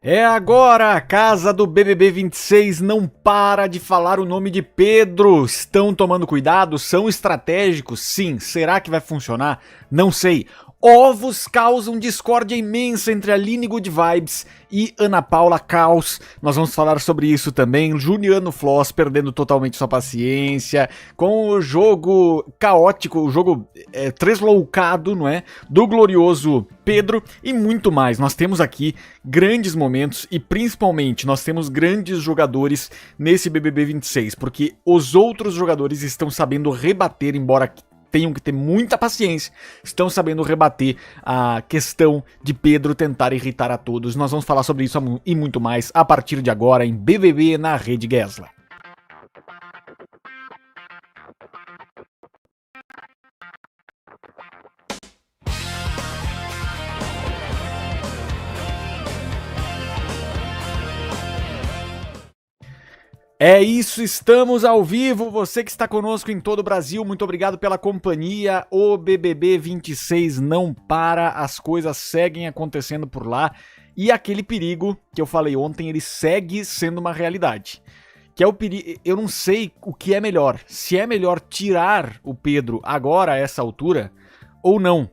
É agora, a casa do BBB 26 não para de falar o nome de Pedro. Estão tomando cuidado? São estratégicos? Sim. Será que vai funcionar? Não sei. Ovos causam discórdia imensa entre Aline Good Vibes e Ana Paula Caos. Nós vamos falar sobre isso também. Juliano Floss perdendo totalmente sua paciência, com o jogo caótico, o jogo tresloucado, não é? Do glorioso Pedro e muito mais. Nós temos aqui grandes momentos e principalmente nós temos grandes jogadores nesse BBB 26, porque os outros jogadores estão sabendo rebater, embora tenham que ter muita paciência, estão sabendo rebater a questão de Pedro tentar irritar a todos. Nós vamos falar sobre isso e muito mais a partir de agora em BBB na Rede Gesla. É isso, estamos ao vivo, você que está conosco em todo o Brasil, muito obrigado pela companhia. O BBB 26 não para, as coisas seguem acontecendo por lá e aquele perigo que eu falei ontem, ele segue sendo uma realidade. Que é o perigo, eu não sei o que é melhor, se é melhor tirar o Pedro agora a essa altura ou não.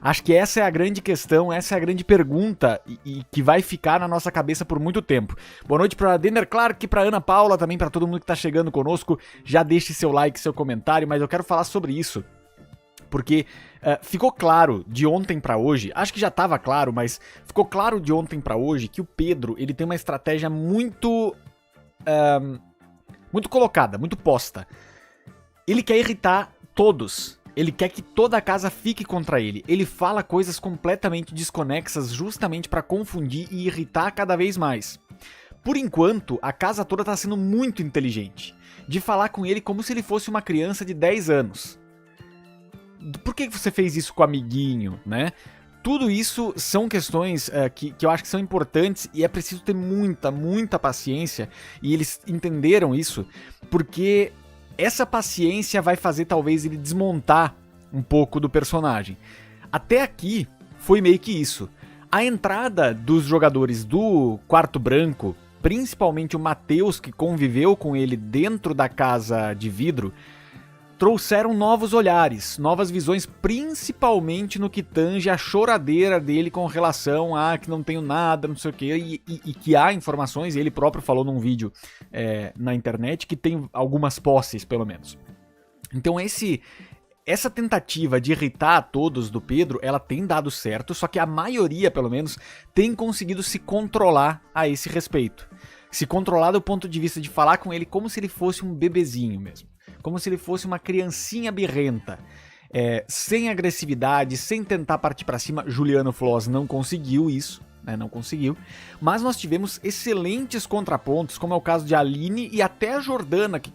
Acho que essa é a grande questão, essa é a grande pergunta e que vai ficar na nossa cabeça por muito tempo. Boa noite para Denner Clark, para Ana Paula, também para todo mundo que tá chegando conosco. Já deixe seu like, seu comentário, mas eu quero falar sobre isso. Porque ficou claro de ontem para hoje, acho que já estava claro, mas ficou claro de ontem para hoje que o Pedro ele tem uma estratégia muito colocada, muito posta. Ele quer irritar todos. Ele quer que toda a casa fique contra ele. Ele fala coisas completamente desconexas justamente para confundir e irritar cada vez mais. Por enquanto, a casa toda está sendo muito inteligente. De falar com ele como se ele fosse uma criança de 10 anos. Por que você fez isso com o amiguinho, né? Tudo isso são questões que eu acho que são importantes e é preciso ter muita paciência. E eles entenderam isso porque essa paciência vai fazer talvez ele desmontar um pouco do personagem. Até aqui foi meio que isso. A entrada dos jogadores do Quarto Branco, principalmente o Matheus, que conviveu com ele dentro da casa de vidro, trouxeram novos olhares, novas visões, principalmente no que tange a choradeira dele com relação a que não tenho nada, não sei o que, e que há informações, e ele próprio falou num vídeo na internet, que tem algumas posses, pelo menos. Então essa tentativa de irritar a todos do Pedro, ela tem dado certo, só que a maioria, pelo menos, tem conseguido se controlar a esse respeito. Se controlar do ponto de vista de falar com ele como se ele fosse um bebezinho mesmo. Como se ele fosse uma criancinha birrenta, sem agressividade, sem tentar partir pra cima. Juliano Floss não conseguiu isso, né? Não conseguiu. Mas nós tivemos excelentes contrapontos, como é o caso de Aline e até a Jordana, que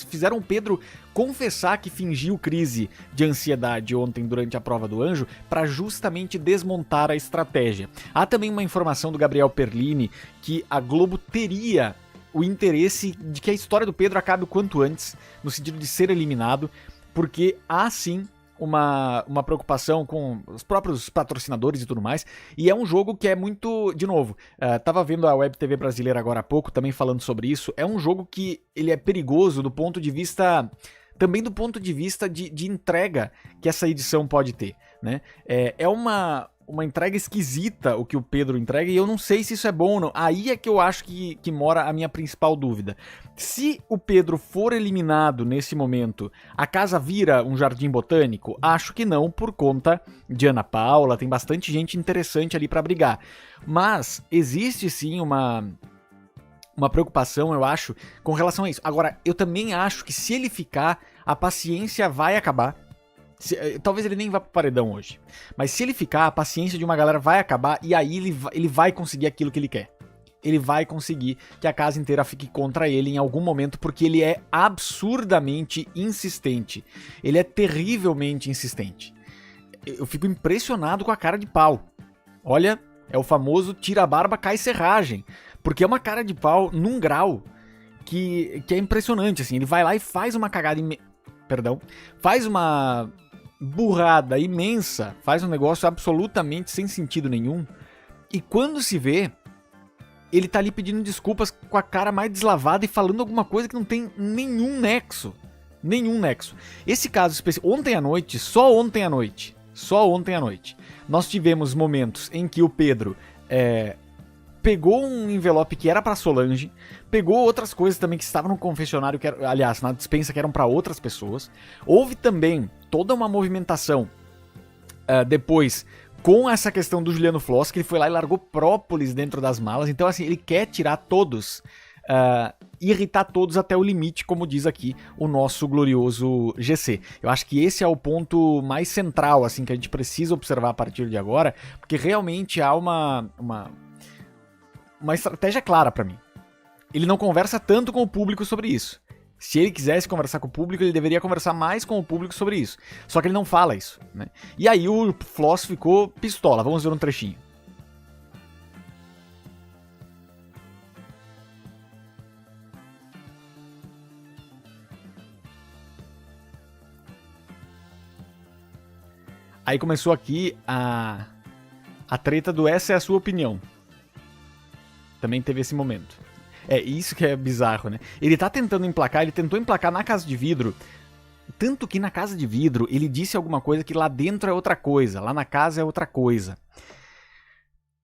fizeram o Pedro confessar que fingiu crise de ansiedade ontem durante a prova do anjo, para justamente desmontar a estratégia. Há também uma informação do Gabriel Perlini que a Globo teria o interesse de que a história do Pedro acabe o quanto antes, no sentido de ser eliminado, porque há sim uma preocupação com os próprios patrocinadores e tudo mais, e é um jogo que é muito, de novo, tava vendo a Web TV brasileira agora há pouco, também falando sobre isso, é um jogo que ele é perigoso do ponto de vista, também do ponto de vista de entrega que essa edição pode ter, né? É uma entrega esquisita o que o Pedro entrega e eu não sei se isso é bom ou não. Aí é que eu acho que mora a minha principal dúvida. Se o Pedro for eliminado nesse momento, a casa vira um jardim botânico? Acho que não, por conta de Ana Paula, tem bastante gente interessante ali pra brigar. Mas existe sim uma preocupação, eu acho, com relação a isso. Agora, eu também acho que se ele ficar, a paciência vai acabar. Talvez ele nem vá pro paredão hoje. Mas se ele ficar, a paciência de uma galera vai acabar e aí ele vai conseguir aquilo que ele quer. Ele vai conseguir que a casa inteira fique contra ele em algum momento, porque ele é absurdamente insistente. Ele é terrivelmente insistente. Eu fico impressionado com a cara de pau. Olha, é o famoso tira a barba, cai serragem. Porque é uma cara de pau num grau que é impressionante, assim. Ele vai lá e faz uma cagada faz uma burrada imensa, faz um negócio absolutamente sem sentido nenhum E quando se vê, ele tá ali pedindo desculpas com a cara mais deslavada e falando alguma coisa que não tem nenhum nexo. Nenhum nexo. Esse caso específico, só ontem à noite, nós tivemos momentos em que o Pedro pegou um envelope que era pra Solange, pegou outras coisas também que estavam no confessionário, aliás, na despensa, que eram pra outras pessoas. Houve também toda uma movimentação depois com essa questão do Juliano Floss, que ele foi lá e largou própolis dentro das malas. Então, assim, ele quer tirar todos, irritar todos até o limite, como diz aqui o nosso glorioso GC. Eu acho que esse é o ponto mais central, assim, que a gente precisa observar a partir de agora, porque realmente há uma estratégia clara pra mim. Ele não conversa tanto com o público sobre isso. Se ele quisesse conversar com o público, ele deveria conversar mais com o público sobre isso. Só que ele não fala isso, né? E aí o Floss ficou pistola. Vamos ver um trechinho. Aí começou aqui a treta do essa é a sua opinião. Também teve esse momento. É isso que é bizarro, né? Ele tá tentando emplacar, ele tentou emplacar na Casa de Vidro, tanto que na Casa de Vidro ele disse alguma coisa que lá dentro é outra coisa, lá na casa é outra coisa.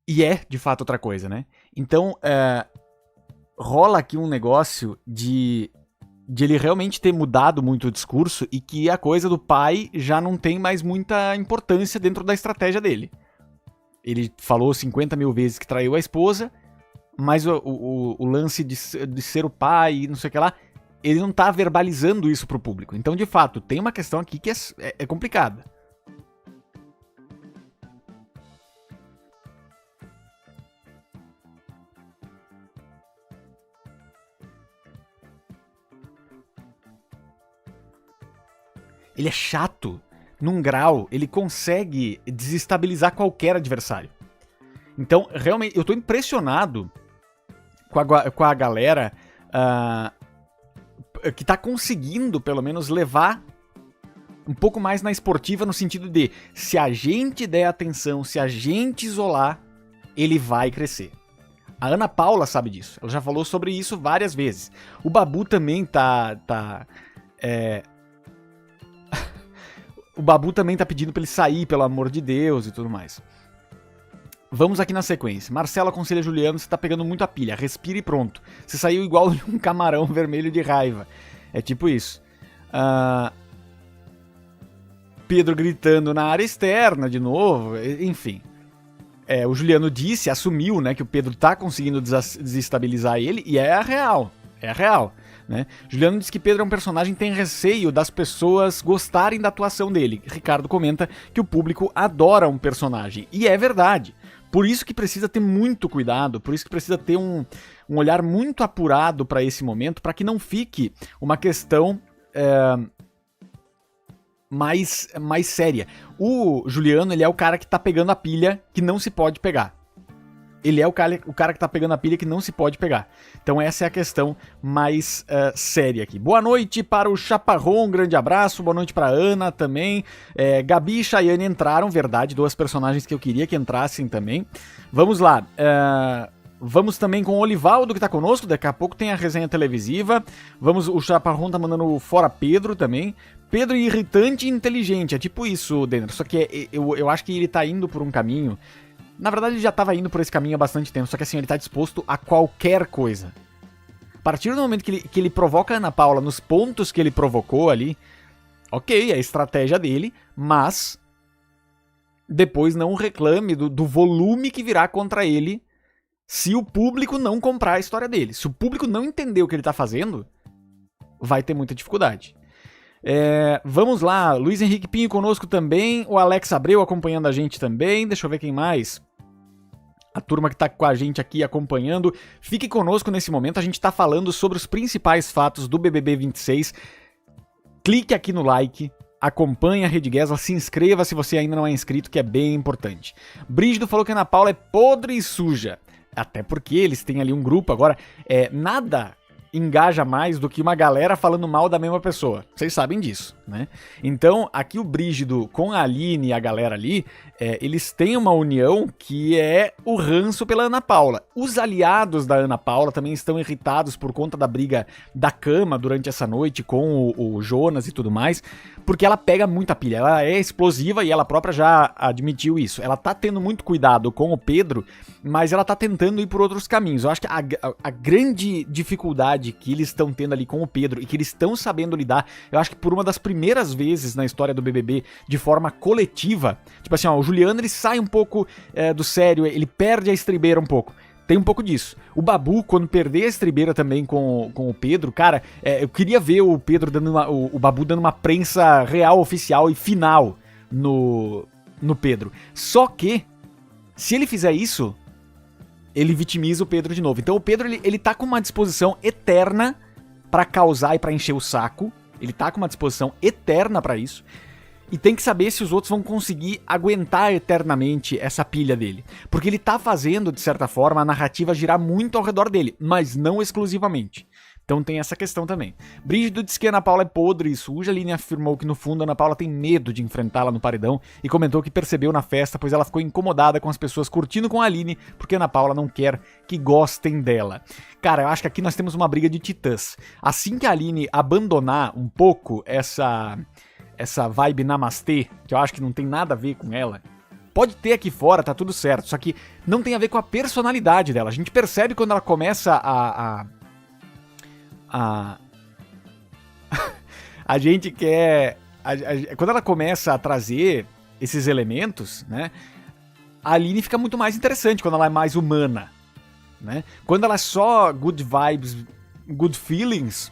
E é, de fato, outra coisa, né? Então, rola aqui um negócio de ele realmente ter mudado muito o discurso e que a coisa do pai já não tem mais muita importância dentro da estratégia dele. Ele falou 50 mil vezes que traiu a esposa, mas o lance de ser o pai e não sei o que lá, ele não tá verbalizando isso pro público. Então, de fato, tem uma questão aqui que é complicada. Ele é chato num grau, ele consegue desestabilizar qualquer adversário. Então, realmente, eu tô impressionado com a galera que tá conseguindo, pelo menos, levar um pouco mais na esportiva, no sentido de, se a gente der atenção, se a gente isolar, ele vai crescer. A Ana Paula sabe disso, ela já falou sobre isso várias vezes. O Babu também o Babu também tá pedindo pra ele sair, pelo amor de Deus e tudo mais. Vamos aqui na sequência. Marcelo aconselha Juliano, você tá pegando muito a pilha. Respira e pronto. Você saiu igual um camarão vermelho de raiva. É tipo isso. Pedro gritando na área externa de novo. Enfim. O Juliano assumiu, né, que o Pedro tá conseguindo desestabilizar ele. E é a real. É a real. Né? Juliano diz que Pedro é um personagem que tem receio das pessoas gostarem da atuação dele. Ricardo comenta que o público adora um personagem. E é verdade. Por isso que precisa ter muito cuidado, por isso que precisa ter um olhar muito apurado para esse momento, para que não fique uma questão mais séria. O Juliano, ele é o cara que tá pegando a pilha que não se pode pegar. Ele é o cara que tá pegando a pilha que não se pode pegar. Então essa é a questão mais séria aqui. Boa noite para o Chaparrão, um grande abraço. Boa noite para Ana também. Gabi e Chayane entraram, verdade, duas personagens que eu queria que entrassem também. Vamos lá. Vamos também com o Olivaldo, que tá conosco. Daqui a pouco tem a resenha televisiva. O Chaparrão tá mandando fora Pedro também. Pedro irritante e inteligente. É tipo isso, Denner. Só que eu acho que ele tá indo por um caminho... Na verdade, ele já estava indo por esse caminho há bastante tempo, só que assim, ele está disposto a qualquer coisa. A partir do momento que ele provoca a Ana Paula nos pontos que ele provocou ali, ok, é a estratégia dele, mas depois não reclame do volume que virá contra ele se o público não comprar a história dele. Se o público não entender o que ele está fazendo, vai ter muita dificuldade. Vamos lá, Luiz Henrique Pinho conosco também, o Alex Abreu acompanhando a gente também, deixa eu ver quem mais. A turma que tá com a gente aqui acompanhando, fique conosco nesse momento, a gente tá falando sobre os principais fatos do BBB 26. Clique aqui no like, acompanhe a Rede Guesla, se inscreva se você ainda não é inscrito, que é bem importante. Brígido falou que a Ana Paula é podre e suja, até porque eles têm ali um grupo agora, nada engaja mais do que uma galera falando mal da mesma pessoa. Vocês sabem disso, né? Então, aqui o Brígido com a Aline e a galera ali, eles têm uma união que é o ranço pela Ana Paula. Os aliados da Ana Paula também estão irritados por conta da briga da cama durante essa noite com o Jonas e tudo mais, porque ela pega muita pilha. Ela é explosiva e ela própria já admitiu isso. Ela tá tendo muito cuidado com o Pedro, mas ela tá tentando ir por outros caminhos. Eu acho que a grande dificuldade que eles estão tendo ali com o Pedro e que eles estão sabendo lidar, eu acho que por uma das primeiras vezes na história do BBB, de forma coletiva, tipo assim, ó, o Juliano ele sai um pouco do sério, ele perde a estribeira um pouco. Tem um pouco disso. O Babu, quando perder a estribeira também com o Pedro, cara, eu queria ver o Pedro dando o Babu dando uma prensa real, oficial e final no Pedro. Só que, se ele fizer isso, ele vitimiza o Pedro de novo. Então o Pedro, ele tá com uma disposição eterna pra causar e pra encher o saco. Ele tá com uma disposição eterna pra isso. E tem que saber se os outros vão conseguir aguentar eternamente essa pilha dele. Porque ele tá fazendo, de certa forma, a narrativa girar muito ao redor dele, mas não exclusivamente. Então tem essa questão também. Brígido disse que a Ana Paula é podre e suja. A Aline afirmou que no fundo a Ana Paula tem medo de enfrentá-la no paredão e comentou que percebeu na festa, pois ela ficou incomodada com as pessoas curtindo com a Aline, porque a Ana Paula não quer que gostem dela. Cara, eu acho que aqui nós temos uma briga de titãs. Assim que a Aline abandonar um pouco essa vibe namastê, que eu acho que não tem nada a ver com ela, pode ter aqui fora, tá tudo certo, só que não tem a ver com a personalidade dela. A gente percebe quando ela começa a gente quer... quando ela começa a trazer esses elementos, né, a Aline fica muito mais interessante quando ela é mais humana, né? Quando ela é só good vibes, good feelings,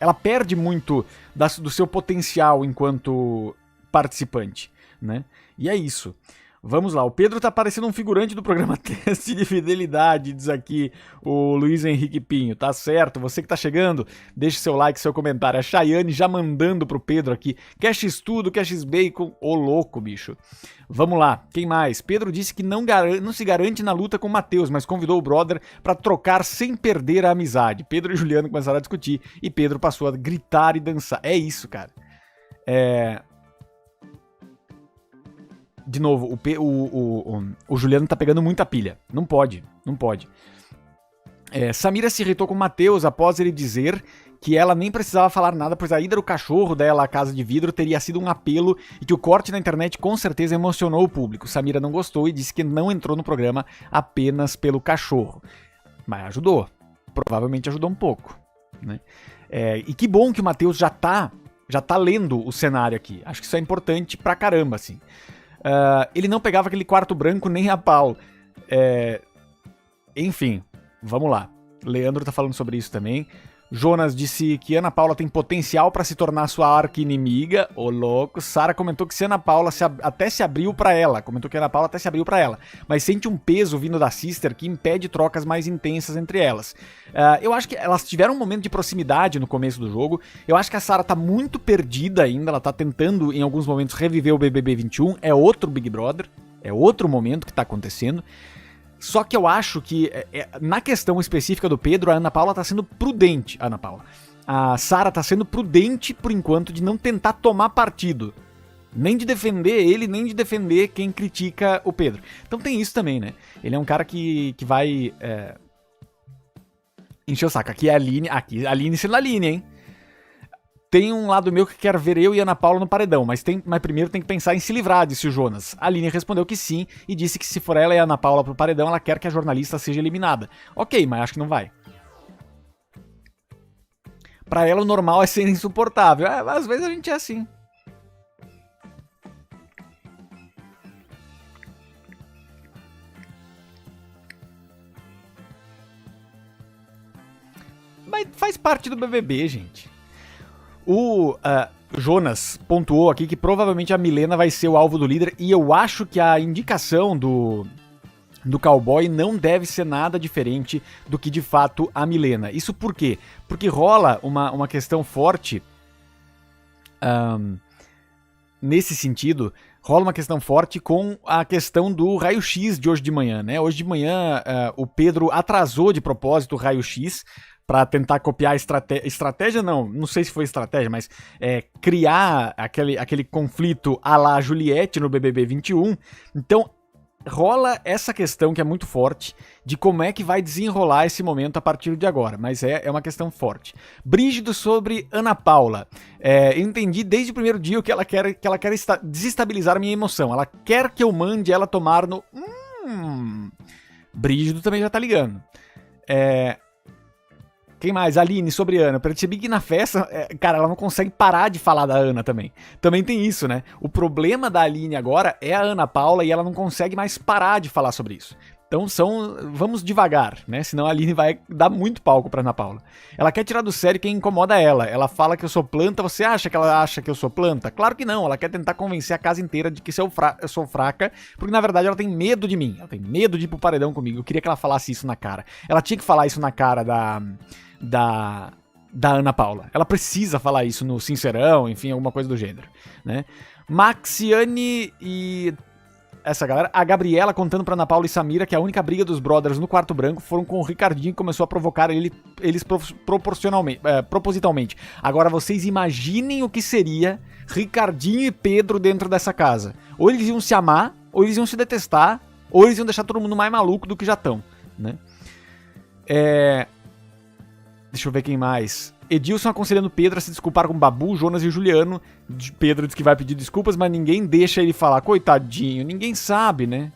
ela perde muito do seu potencial enquanto participante, né? E é isso. Vamos lá, o Pedro tá parecendo um figurante do programa Teste de Fidelidade, diz aqui o Luiz Henrique Pinho. Tá certo, você que tá chegando, deixe seu like, seu comentário. A Chayane já mandando pro Pedro aqui. Quer X-Tudo, quer X-Bacon? Ô louco, bicho. Vamos lá, quem mais? Pedro disse que não se garante na luta com o Matheus, mas convidou o brother pra trocar sem perder a amizade. Pedro e Juliano começaram a discutir e Pedro passou a gritar e dançar. É isso, cara. De novo, o Juliano tá pegando muita pilha. Não pode. Samira se irritou com o Matheus após ele dizer que ela nem precisava falar nada, pois a ida do cachorro dela à casa de vidro teria sido um apelo e que o corte na internet com certeza emocionou o público. Samira não gostou e disse que não entrou no programa apenas pelo cachorro. Mas ajudou. Provavelmente ajudou um pouco, né? E que bom que o Matheus já tá lendo o cenário aqui. Acho que isso é importante pra caramba, assim. Ele não pegava aquele quarto branco nem a pau. Enfim, vamos lá. Leandro tá falando sobre isso também. Jonas disse que Ana Paula tem potencial pra se tornar sua arqui-inimiga. Ô louco. Sara comentou que Ana Paula até se abriu pra ela. Mas sente um peso vindo da Sister que impede trocas mais intensas entre elas. Eu acho que elas tiveram um momento de proximidade no começo do jogo. Eu acho que a Sara tá muito perdida ainda. Ela tá tentando, em alguns momentos, reviver o BBB 21. É outro Big Brother. É outro momento que tá acontecendo. Só que eu acho que, na questão específica do Pedro, a Ana Paula tá sendo prudente. A Sara tá sendo prudente, por enquanto, de não tentar tomar partido. Nem de defender ele, nem de defender quem critica o Pedro. Então tem isso também, né? Ele é um cara que vai encher o saco. Aqui é a Aline sendo a Aline, hein? Tem um lado meu que quer ver eu e Ana Paula no paredão, mas primeiro tem que pensar em se livrar, disse o Jonas. A Aline respondeu que sim e disse que se for ela e a Ana Paula pro paredão, ela quer que a jornalista seja eliminada. Ok, mas acho que não vai. Pra ela o normal é ser insuportável. Às vezes a gente é assim. Mas faz parte do BBB, gente. O Jonas pontuou aqui que provavelmente a Milena vai ser o alvo do líder e eu acho que a indicação do cowboy não deve ser nada diferente do que de fato a Milena. Isso por quê? Porque rola uma questão forte nesse sentido, rola uma questão forte com a questão do raio-x de hoje de manhã, né? Hoje de manhã o Pedro atrasou de propósito o raio-x pra tentar copiar estratégia, não sei se foi estratégia, mas criar aquele conflito à la Juliette no BBB 21. Então, rola essa questão que é muito forte de como é que vai desenrolar esse momento a partir de agora, mas é uma questão forte. Brígido sobre Ana Paula. Eu entendi desde o primeiro dia que ela quer desestabilizar a minha emoção. Ela quer que eu mande ela tomar no... Brígido também já tá ligando. Quem mais? Aline, sobre Ana. Eu percebi que na festa, cara, ela não consegue parar de falar da Ana também. Também tem isso, né? O problema da Aline agora é a Ana Paula e ela não consegue mais parar de falar sobre isso. Então vamos devagar, né? Senão a Aline vai dar muito palco pra Ana Paula. Ela quer tirar do sério quem incomoda ela. Ela fala que eu sou planta, você acha que ela acha que eu sou planta? Claro que não, ela quer tentar convencer a casa inteira de que eu sou fraca, porque na verdade ela tem medo de mim. Ela tem medo de ir pro paredão comigo. Eu queria que ela falasse isso na cara. Ela tinha que falar isso na cara da Ana Paula. Ela precisa falar isso no Sincerão, enfim, alguma coisa do gênero, né? Maxiane e essa galera, a Gabriela contando pra Ana Paula e Samira que a única briga dos brothers no quarto branco foram com o Ricardinho, que começou a provocar eles propositalmente. Agora vocês imaginem o que seria Ricardinho e Pedro dentro dessa casa. Ou eles iam se amar, ou eles iam se detestar, ou eles iam deixar todo mundo mais maluco do que já estão, né? Deixa eu ver quem mais. Edilson aconselhando Pedro a se desculpar com Babu, Jonas e Juliano. Pedro diz que vai pedir desculpas, mas ninguém deixa ele falar. Coitadinho, ninguém sabe, né?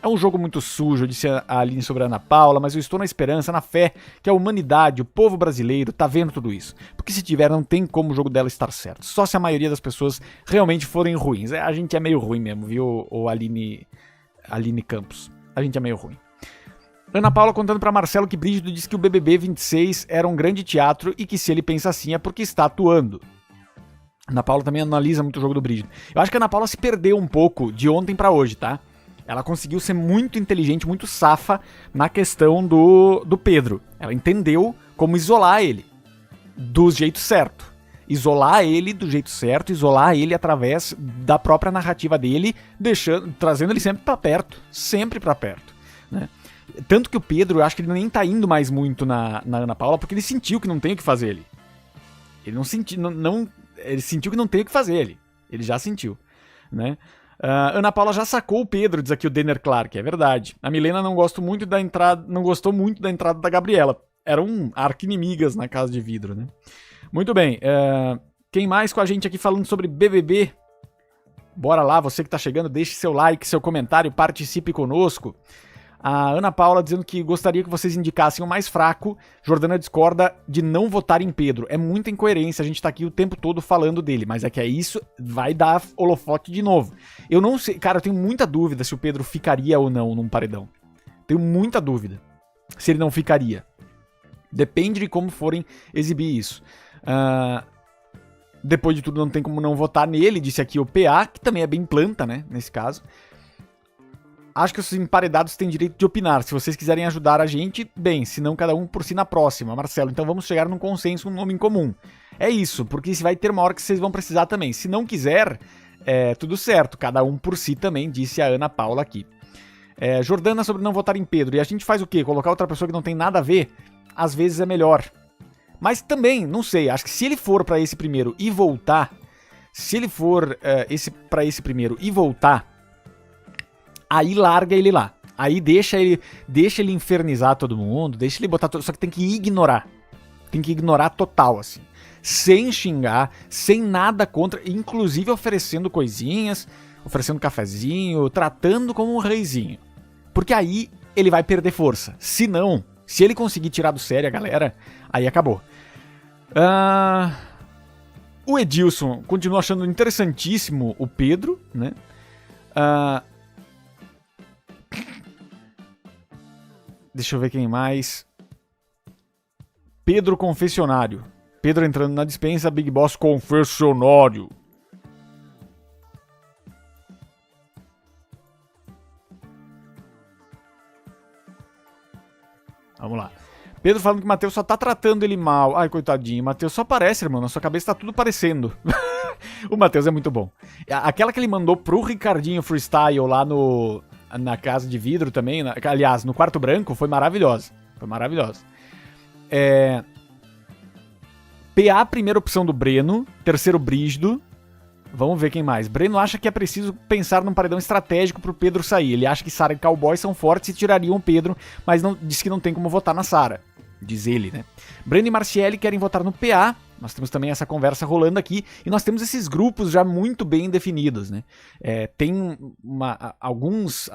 É um jogo muito sujo, disse a Aline sobre a Ana Paula, mas eu estou na esperança, na fé, que a humanidade, o povo brasileiro, tá vendo tudo isso. Porque se tiver, não tem como o jogo dela estar certo. Só se a maioria das pessoas realmente forem ruins. A gente é meio ruim mesmo, viu, Aline Campos? A gente é meio ruim. Ana Paula contando pra Marcelo que Brígido disse que o BBB 26 era um grande teatro e que se ele pensa assim é porque está atuando. Ana Paula também analisa muito o jogo do Brígido. Eu acho que a Ana Paula se perdeu um pouco de ontem pra hoje, tá? Ela conseguiu ser muito inteligente, muito safa na questão do Pedro. Ela entendeu como isolar ele do jeito certo. Isolar ele do jeito certo, isolar ele através da própria narrativa dele, trazendo ele sempre pra perto, né? Tanto que o Pedro, eu acho que ele nem tá indo mais muito na Ana Paula, porque ele sentiu que não tem o que fazer ele. Ele não sentiu, ele sentiu que não tem o que fazer ele já sentiu, né? Ana Paula já sacou o Pedro, diz aqui o Denner Clark, é verdade. A Milena não gostou muito da entrada da Gabriela. Eram arqui-inimigas na casa de vidro, né? Muito bem, quem mais com a gente aqui falando sobre BBB? Bora lá, você que tá chegando, deixe seu like, seu comentário, participe conosco. A Ana Paula dizendo que gostaria que vocês indicassem o mais fraco. Jordana discorda de não votar em Pedro. É muita incoerência, a gente tá aqui o tempo todo falando dele, mas é que isso vai dar holofote de novo. Eu não sei, cara, eu tenho muita dúvida se o Pedro ficaria ou não num paredão. Tenho muita dúvida se ele não ficaria. Depende de como forem exibir isso. Depois de tudo, não tem como não votar nele, disse aqui o PA, que também é bem planta, né, nesse caso. Acho que os emparedados têm direito de opinar. Se vocês quiserem ajudar a gente, bem. Se não, cada um por si na próxima. Marcelo, então vamos chegar num consenso, um nome em comum. É isso, porque vai ter uma hora que vocês vão precisar também. Se não quiser, tudo certo. Cada um por si também, disse a Ana Paula aqui. Jordana sobre não votar em Pedro. E a gente faz o quê? Colocar outra pessoa que não tem nada a ver? Às vezes é melhor. Mas também, não sei. Acho que se ele for pra esse primeiro e voltar... Aí larga ele lá. Aí deixa ele infernizar todo mundo, deixa ele botar todo... Só que tem que ignorar. Tem que ignorar total, assim. Sem xingar, sem nada contra, inclusive oferecendo coisinhas, oferecendo cafezinho, tratando como um reizinho. Porque aí ele vai perder força. Se não, se ele conseguir tirar do sério a galera, aí acabou. O Edilson continua achando interessantíssimo o Pedro, né? Deixa eu ver quem mais. Pedro Confessionário. Pedro entrando na dispensa, Big Boss Confessionário. Vamos lá. Pedro falando que o Matheus só tá tratando ele mal. Ai, coitadinho. Matheus só parece, irmão. Na sua cabeça tá tudo parecendo. O Matheus é muito bom. Aquela que ele mandou pro Ricardinho Freestyle lá na casa de vidro também, aliás, no quarto branco, foi maravilhosa. Foi maravilhosa. PA, primeira opção do Breno. Terceiro, Brígido. Vamos ver quem mais. Breno acha que é preciso pensar num paredão estratégico pro Pedro sair. Ele acha que Sara e Cowboy são fortes e tirariam o Pedro, mas não, diz que não tem como votar na Sara. Diz ele, né? Breno e Marciele querem votar no PA. Nós temos também essa conversa rolando aqui. E nós temos esses grupos já muito bem definidos, né? Tem algumas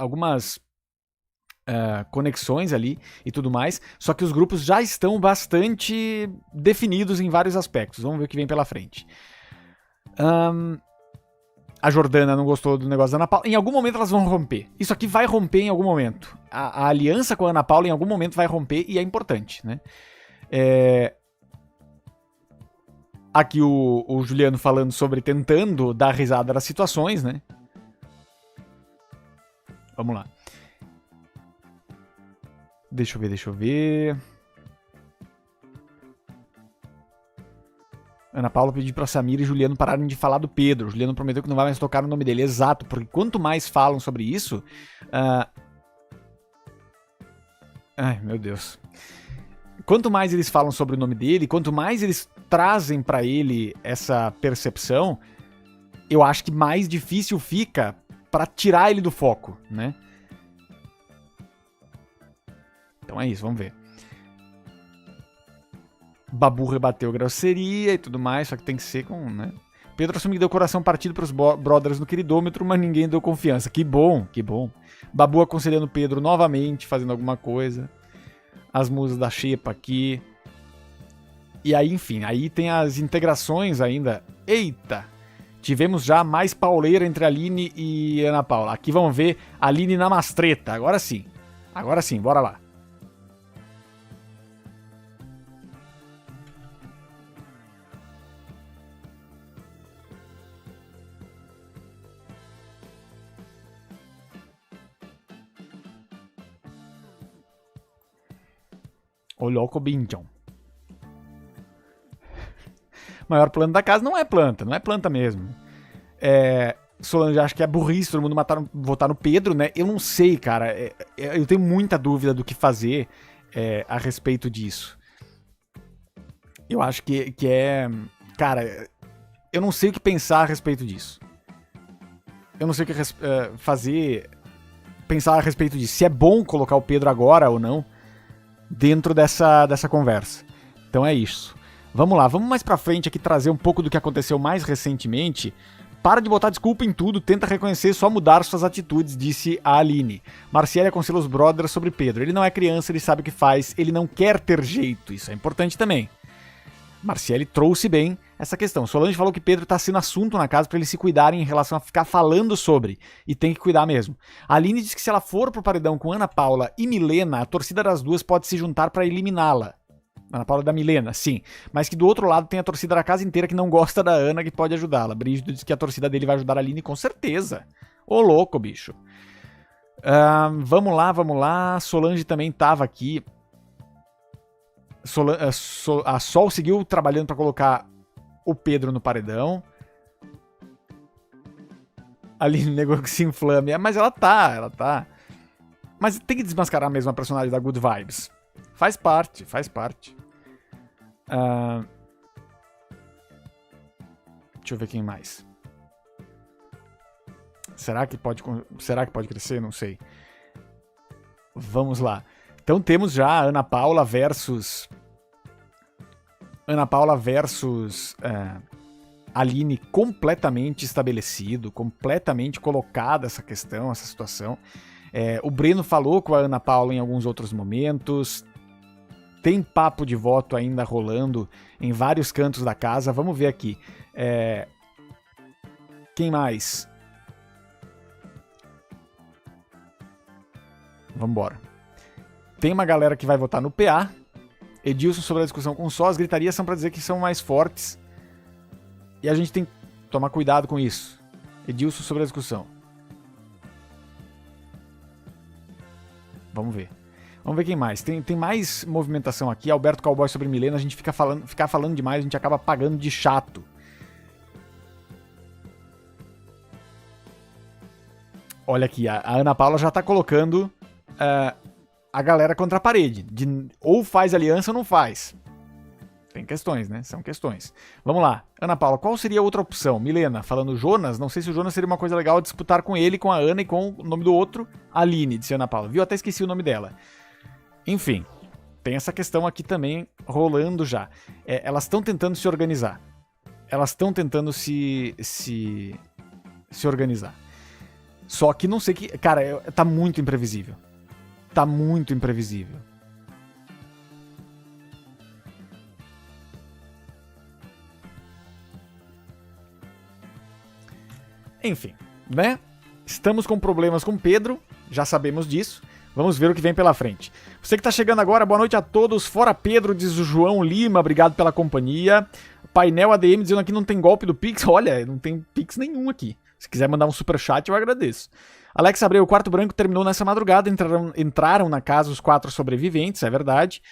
conexões ali e tudo mais. Só que os grupos já estão bastante definidos em vários aspectos. Vamos ver o que vem pela frente. A Jordana não gostou do negócio da Ana Paula. Em algum momento elas vão romper. Isso aqui vai romper em algum momento. A aliança com a Ana Paula em algum momento vai romper e é importante, né? Aqui o Juliano falando sobre tentando dar risada das situações, né? Vamos lá. Deixa eu ver. Ana Paula pediu pra Samira e Juliano pararem de falar do Pedro. Juliano prometeu que não vai mais tocar no nome dele. Exato, porque quanto mais falam sobre isso... Ai, meu Deus. Quanto mais eles falam sobre o nome dele, quanto mais eles trazem pra ele essa percepção, eu acho que mais difícil fica pra tirar ele do foco, né? Então é isso, vamos ver. Babu rebateu grosseria e tudo mais, só que tem que ser com, né? Pedro assumiu que deu coração partido pros brothers no queridômetro, mas ninguém deu confiança. Que bom, que bom. Babu aconselhando Pedro novamente, fazendo alguma coisa. As musas da Xepa aqui. E aí, enfim, aí tem as integrações ainda. Eita! Tivemos já mais pauleira entre a Aline e Ana Paula. Aqui vamos ver a Aline na mastreta. Agora sim, bora lá. O louco Binjon. Maior planta da casa não é planta mesmo. Solange acha que é burrice todo mundo votar no Pedro, né? Eu não sei, cara. Eu tenho muita dúvida do que fazer a respeito disso. Eu acho que é... Cara, eu não sei o que pensar a respeito disso. Eu não sei o que pensar a respeito disso. Se é bom colocar o Pedro agora ou não dentro dessa conversa. Então é isso. Vamos lá, vamos mais pra frente aqui trazer um pouco do que aconteceu mais recentemente. Para de botar desculpa em tudo, tenta reconhecer, só mudar suas atitudes, disse a Aline. Marciele aconselha os brothers sobre Pedro. Ele não é criança, ele sabe o que faz, ele não quer ter jeito. Isso é importante também. Marciele trouxe bem essa questão. Solange falou que Pedro tá sendo assunto na casa para eles se cuidarem em relação a ficar falando sobre. E tem que cuidar mesmo. A Aline diz que se ela for pro paredão com Ana Paula e Milena, a torcida das duas pode se juntar para eliminá-la. Ana Paula da Milena, sim. Mas que do outro lado tem a torcida da casa inteira que não gosta da Ana, que pode ajudá-la. Brígido diz que a torcida dele vai ajudar a Aline com certeza. Ô louco, bicho. Vamos lá. Solange também tava aqui. A Sol seguiu trabalhando para colocar o Pedro no paredão. Ali negou que se inflame. Mas ela tá. Mas tem que desmascarar mesmo a personagem da Good Vibes. Faz parte. Deixa eu ver quem mais. Será que pode crescer? Não sei. Vamos lá. Então temos já a Ana Paula versus Aline completamente estabelecido, completamente colocada essa questão, essa situação. O Breno falou com a Ana Paula em alguns outros momentos. Tem papo de voto ainda rolando em vários cantos da casa. Vamos ver aqui. Quem mais? Vambora. Tem uma galera que vai votar no PA. Edilson sobre a discussão com só. As gritarias são pra dizer que são mais fortes. E a gente tem que tomar cuidado com isso. Edilson sobre a discussão. Vamos ver quem mais. Tem mais movimentação aqui. Alberto Cowboy sobre Milena. A gente ficar falando demais, a gente acaba pagando de chato. Olha aqui, a Ana Paula já tá colocando a galera contra a parede. Ou faz aliança ou não faz. Tem questões, né? São questões. Vamos lá. Ana Paula, qual seria a outra opção? Milena, falando Jonas, não sei se o Jonas seria uma coisa legal disputar com ele, com a Ana e com o nome do outro, Aline, disse Ana Paula. Viu? Até esqueci o nome dela. Enfim, tem essa questão aqui também rolando já. Elas estão tentando se organizar. Elas estão tentando se organizar. Só que não sei que... Cara, tá muito imprevisível. Tá muito imprevisível. Enfim, né? Estamos com problemas com Pedro, já sabemos disso. Vamos ver o que vem pela frente. Você que tá chegando agora, boa noite a todos. Fora Pedro, diz o João Lima, obrigado pela companhia. Painel ADM dizendo aqui não tem golpe do Pix. Olha, não tem Pix nenhum aqui. Se quiser mandar um superchat, eu agradeço. Alex Abreu, o quarto branco terminou nessa madrugada, entraram na casa os 4 sobreviventes, é verdade.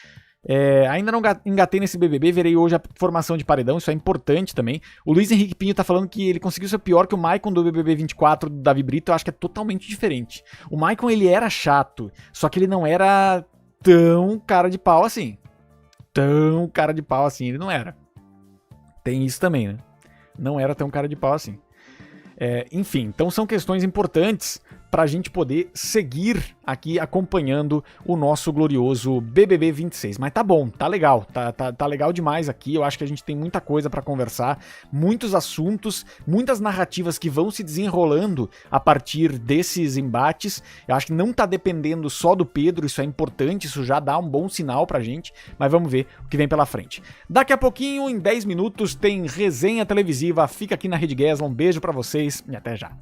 Ainda não engatei nesse BBB, verei hoje a formação de paredão, isso é importante também. O Luiz Henrique Pinho tá falando que ele conseguiu ser pior que o Maicon do BBB 24 do Davi Brito, eu acho que é totalmente diferente. O Maicon, ele era chato, só que ele não era tão cara de pau assim. Tão cara de pau assim, ele não era. Tem isso também, né? Não era tão cara de pau assim. Enfim, então são questões importantes pra gente poder seguir aqui acompanhando o nosso glorioso BBB 26. Mas tá bom, tá legal, tá legal demais aqui. Eu acho que a gente tem muita coisa pra conversar, muitos assuntos, muitas narrativas que vão se desenrolando a partir desses embates. Eu acho que não tá dependendo só do Pedro, isso é importante, isso já dá um bom sinal pra gente, mas vamos ver o que vem pela frente. Daqui a pouquinho, em 10 minutos, tem resenha televisiva. Fica aqui na Rede Gesla, um beijo pra vocês e até já.